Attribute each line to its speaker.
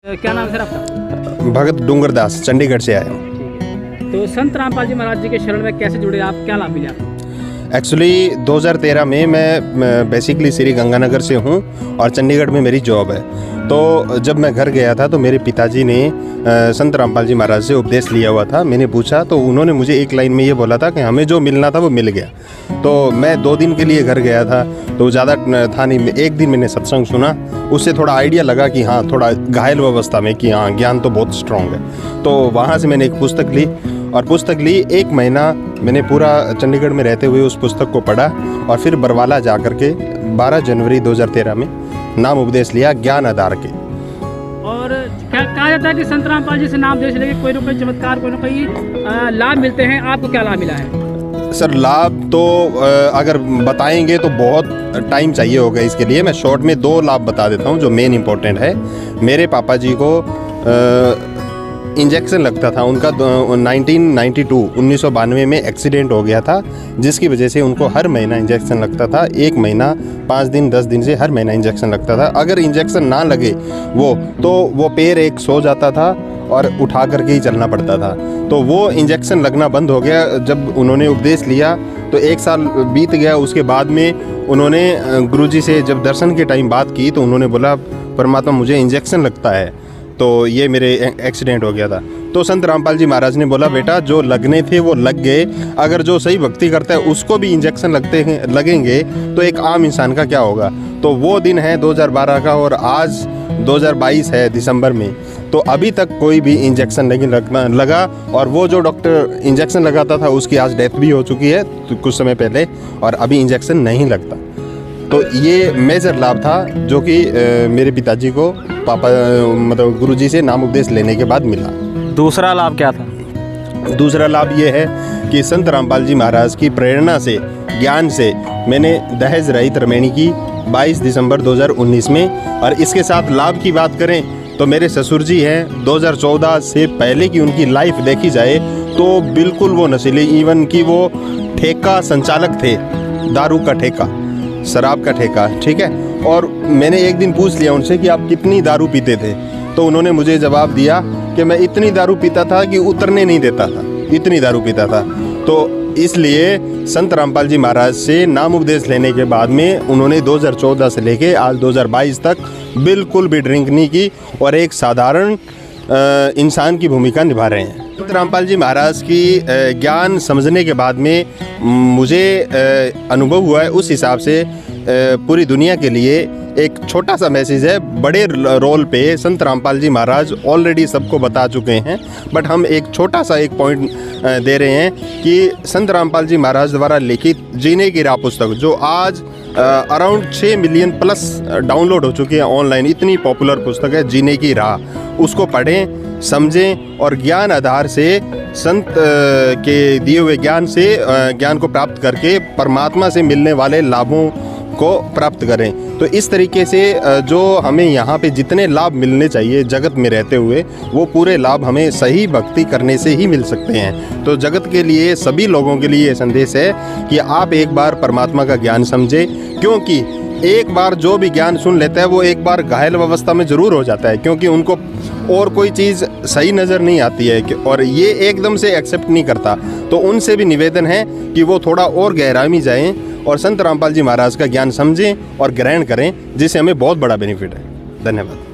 Speaker 1: क्या नाम है सर आपका?
Speaker 2: भगत डूंगरदास, चंडीगढ़ से आया हूँ।
Speaker 1: तो संत रामपाल जी महाराज जी के शरण में कैसे जुड़े आप, क्या लाभ मिले आपको?
Speaker 2: एक्चुअली 2013 में मैं बेसिकली श्री गंगानगर से हूँ और चंडीगढ़ में मेरी जॉब है। तो जब मैं घर गया था तो मेरे पिताजी ने संत रामपाल जी महाराज से उपदेश लिया हुआ था। मैंने पूछा तो उन्होंने मुझे एक लाइन में ये बोला था कि हमें जो मिलना था वो मिल गया। तो मैं 2 दिन के लिए घर गया था तो ज़्यादा था नहीं, एक दिन मैंने सत्संग सुना, उससे थोड़ा आइडिया लगा कि हाँ थोड़ा घायल अवस्था में कि हाँ ज्ञान तो बहुत स्ट्रॉन्ग है। तो वहाँ से मैंने एक पुस्तक ली और पुस्तक ली, 1 महीना मैंने पूरा चंडीगढ़ में रहते हुए उस पुस्तक को पढ़ा और फिर बरवाला जा कर के 12 जनवरी 2013 में नाम उपदेश लिया ज्ञान आधार के।
Speaker 1: और क्या कहा जाता है कि संत रामपाल जी से नाम उपदेश लेके कोई ना कोई चमत्कार, कोई ना कोई लाभ मिलते हैं, आपको क्या लाभ मिला है?
Speaker 2: सर लाभ तो अगर बताएंगे तो बहुत टाइम चाहिए होगा, इसके लिए मैं शॉर्ट में 2 लाभ बता देता हूँ जो मेन इम्पोर्टेंट है। मेरे पापा जी को इंजेक्शन लगता था, उनका 1992 में एक्सीडेंट हो गया था जिसकी वजह से उनको हर महीना इंजेक्शन लगता था। 1 महीना 5 दिन 10 दिन से हर महीना इंजेक्शन लगता था। अगर इंजेक्शन ना लगे तो वो पैर एक सो जाता था और उठा करके ही चलना पड़ता था। तो वो इंजेक्शन लगना बंद हो गया जब उन्होंने उपदेश लिया। तो 1 साल बीत गया, उसके बाद में उन्होंने गुरुजी से जब दर्शन के टाइम बात की तो उन्होंने बोला परमात्मा मुझे इंजेक्शन लगता है, तो ये मेरे एक्सीडेंट हो गया था। तो संत रामपाल जी महाराज ने बोला बेटा जो लगने थे वो लग गए, अगर जो सही भक्ति करता है उसको भी इंजेक्शन लगेंगे तो एक आम इंसान का क्या होगा। तो वो दिन है 2012 का और आज 2022 है दिसंबर में, तो अभी तक कोई भी इंजेक्शन नहीं लगा। और वो जो डॉक्टर इंजेक्शन लगाता था उसकी आज डेथ भी हो चुकी है तो कुछ समय पहले, और अभी इंजेक्शन नहीं लगता। तो ये मेजर लाभ था जो कि मेरे पिताजी को पापा मतलब गुरुजी से नाम उपदेश लेने के बाद मिला।
Speaker 3: दूसरा लाभ क्या था?
Speaker 2: दूसरा लाभ ये है कि संत रामपाल जी महाराज की प्रेरणा से, ज्ञान से मैंने दहेज रहित रमैनी की 22 दिसंबर 2019 में। और इसके साथ लाभ की बात करें तो मेरे ससुर जी हैं, 2014 से पहले की उनकी लाइफ देखी जाए तो बिल्कुल वो नशीले, इवन कि वो ठेका संचालक थे, दारू का ठेका, शराब का ठेका, ठीक है। और मैंने एक दिन पूछ लिया उनसे कि आप कितनी दारू पीते थे, तो उन्होंने मुझे जवाब दिया कि मैं इतनी दारू पीता था कि उतरने नहीं देता था, इतनी दारू पीता था। तो इसलिए संत रामपाल जी महाराज से नाम उपदेश लेने के बाद में उन्होंने 2014 से लेके आज 2022 तक बिल्कुल भी ड्रिंक नहीं की और एक साधारण इंसान की भूमिका निभा रहे हैं। संत रामपाल जी महाराज की ज्ञान समझने के बाद में मुझे अनुभव हुआ है, उस हिसाब से पूरी दुनिया के लिए एक छोटा सा मैसेज है। बड़े रोल पे संत रामपाल जी महाराज ऑलरेडी सबको बता चुके हैं, बट हम एक छोटा सा एक पॉइंट दे रहे हैं कि संत रामपाल जी महाराज द्वारा लिखित जीने की राह पुस्तक जो आज अराउंड 6 मिलियन प्लस डाउनलोड हो चुकी है ऑनलाइन, इतनी पॉपुलर पुस्तक है जीने की राह, उसको पढ़ें, समझें और ज्ञान आधार से संत के दिए हुए ज्ञान से ज्ञान को प्राप्त करके परमात्मा से मिलने वाले लाभों को प्राप्त करें। तो इस तरीके से जो हमें यहाँ पे जितने लाभ मिलने चाहिए जगत में रहते हुए, वो पूरे लाभ हमें सही भक्ति करने से ही मिल सकते हैं। तो जगत के लिए, सभी लोगों के लिए ये संदेश है कि आप एक बार परमात्मा का ज्ञान समझें, क्योंकि एक बार जो भी ज्ञान सुन लेता है वो एक बार घायल अवस्था में ज़रूर हो जाता है, क्योंकि उनको और कोई चीज़ सही नज़र नहीं आती है और ये एकदम से एक्सेप्ट नहीं करता। तो उनसे भी निवेदन है कि वो थोड़ा और गहराई में जाएं और संत रामपाल जी महाराज का ज्ञान समझें और ग्रहण करें, जिससे हमें बहुत बड़ा बेनिफिट है। धन्यवाद।